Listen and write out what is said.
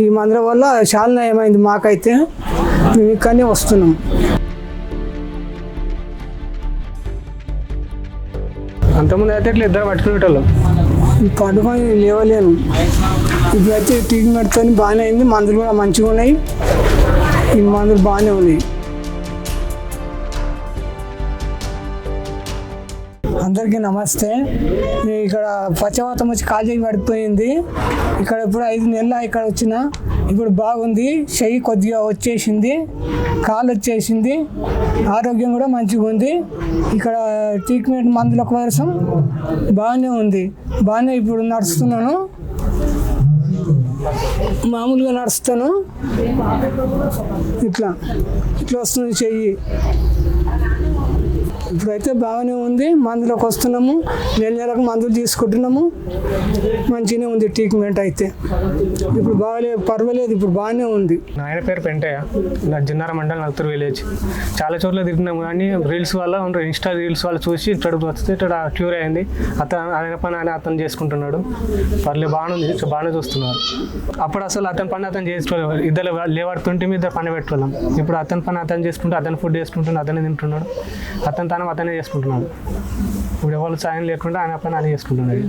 ఈ మందుల వల్ల చాలా నయమైంది మాకైతే. మేము ఇక్కడనే వస్తున్నాం. అంతకుముందు అయితే ఇట్లా ఇద్దరు పట్టుకునేటోళ్ళం, పట్టుకొని లేవలేను. ఇప్పుడైతే ట్రీట్మెంట్తో బాగానే అయింది. మందులు కూడా మంచిగా ఉన్నాయి. ఈ మందులు బాగానే ఉన్నాయి. అందరికీ నమస్తే. ఇక్కడ పచ్చవాతం వచ్చి కాలు పడిపోయింది. ఇక్కడ ఇప్పుడు 5 నెలలు ఇక్కడ వచ్చిన. ఇప్పుడు బాగుంది. చెయ్యి కొద్దిగా వచ్చేసింది, కాలు వచ్చేసింది. ఆరోగ్యం కూడా మంచిగా ఉంది. ఇక్కడ ట్రీట్మెంట్ మందుల కోసం బాగానే ఉంది. బాగానే ఇప్పుడు నడుస్తున్నాను, మామూలుగా నడుస్తాను. ఇట్లా వస్తుంది చెయ్యి. ఇప్పుడైతే బాగానే ఉంది. మందులకు వస్తున్నాము, నెలకు మందులు తీసుకుంటున్నాము. మంచిగానే ఉంది ట్రీట్మెంట్ అయితే. ఇప్పుడు పర్వాలేదు, ఇప్పుడు బాగానే ఉంది. నా ఆయన పేరు పెంటయ్య, నా జిన్నార మండలం నలుగురు విలేజ్. చాలా చోట్ల తిరిగినాము కానీ రీల్స్ వల్ల ఇన్స్టా రీల్స్ వల్ల చూసి ఇక్కడ వస్తే ఇక్కడ క్యూర్ అయింది. ఆయన పని అతను చేసుకుంటున్నాడు. పర్లేదు బాగానే ఉంది, బాగానే చూస్తున్నారు. అప్పుడు అసలు అతని పని అతను చేసుకోలేదు. ఇద్దరు లేవాడుతుంటే మీద పని పెట్టుకోలేం. ఇప్పుడు అతని పని అతను చేసుకుంటూ అతను ఫుడ్ చేసుకుంటున్నాడు, అతనే తింటున్నాడు, అతనే చేసుకుంటున్నాడు. ఇప్పుడు ఎవరు సాయం లేకుండా ఆయన పని ఆయన చేసుకుంటున్నాడు.